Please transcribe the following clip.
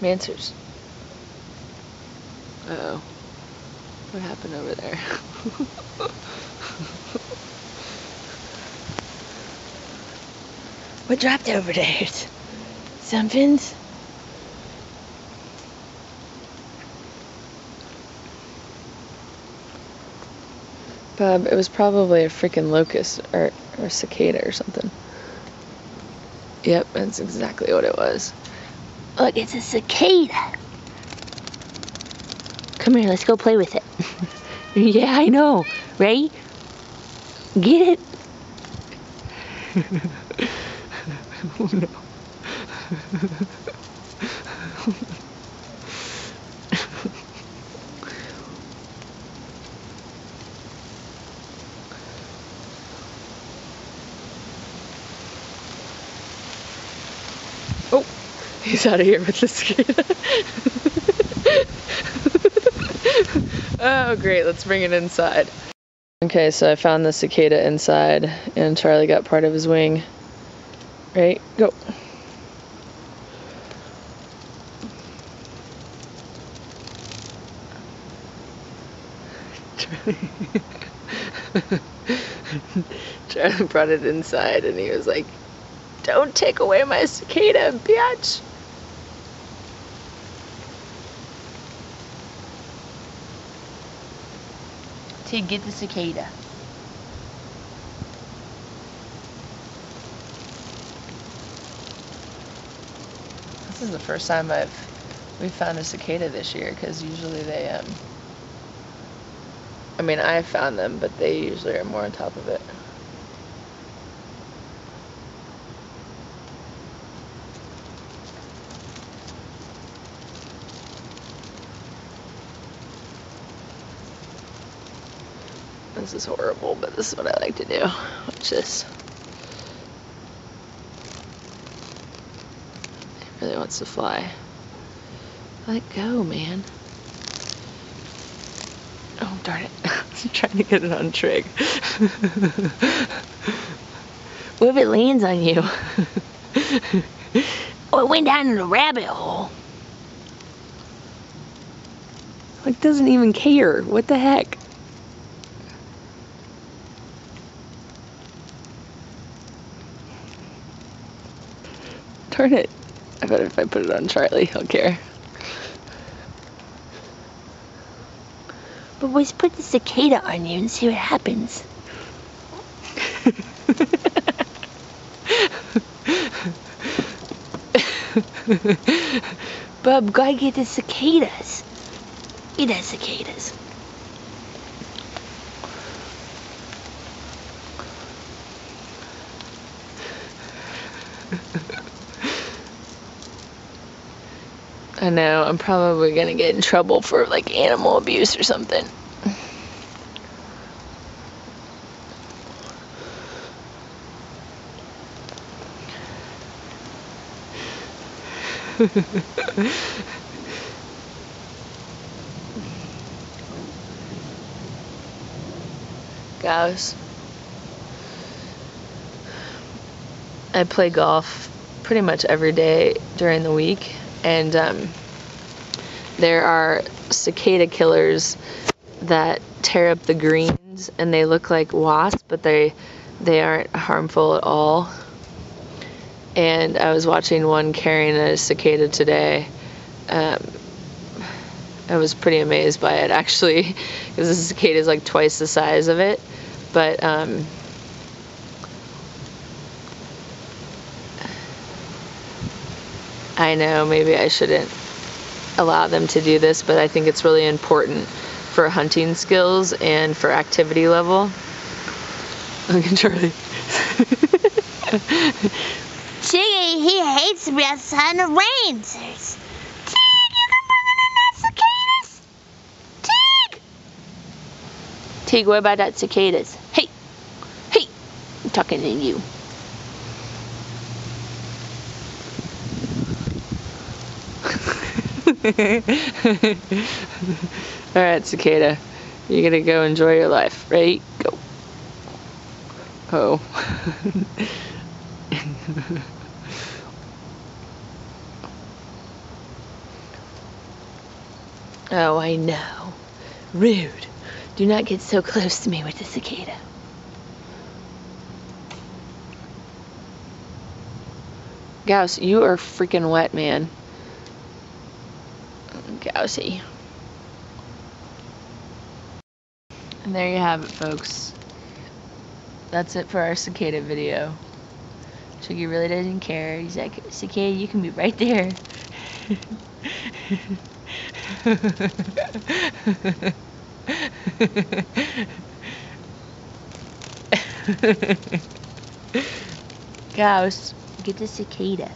Mancers. Uh-oh. What happened over there? What dropped over there? Something's. Bub, it was probably a freaking locust or cicada or something. Yep, that's exactly what it was. Look, it's a cicada. Come here, let's go play with it. Yeah, I know, right? Get it? Oh no. Oh, he's out of here with the cicada. Oh great, let's bring it inside. Okay, so I found the cicada inside and Charlie got part of his wing. Right, go. Charlie brought it inside and he was like, "Don't take away my cicada, bitch." Trigg, get the cicada. This is the first time we've found a cicada this year, because usually they I mean, I found them, but they usually are more on top of it. This is horrible, but this is what I like to do. Watch this. He really wants to fly. Let go, man. Oh, darn it. I'm trying to get it on Trigg. What if it lands on you? Oh, it went down in a rabbit hole. Like, doesn't even care. What the heck? Darn it. I bet if I put it on Charlie, he'll care. But let's put the cicada on you and see what happens. Bub, gotta get the cicadas. Get the cicadas. I know, I'm probably gonna get in trouble for like animal abuse or something. Guys, I play golf pretty much every day during the week, and there are cicada killers that tear up the greens, and they look like wasps, but they aren't harmful at all. And I was watching one carrying a cicada today. I was pretty amazed by it, actually, because the cicada is like twice the size of it. But I know maybe I shouldn't allow them to do this, but I think it's really important for hunting skills and for activity level. Look at Charlie. Trigg, he hates me outside the rangers. Trigg, you can bring in that cicadas. Trigg! Trigg, what about that cicadas? Hey! Hey! I'm talking to you. Alright, cicada. You're gonna go enjoy your life, right? Go. Oh. Oh, I know. Rude. Do not get so close to me with the cicada. Gauss, you are freaking wet, man. Gaussy. And there you have it, folks. That's it for our cicada video. Triggy really doesn't care. He's like, cicada, you can be right there. Gauss, get the cicada.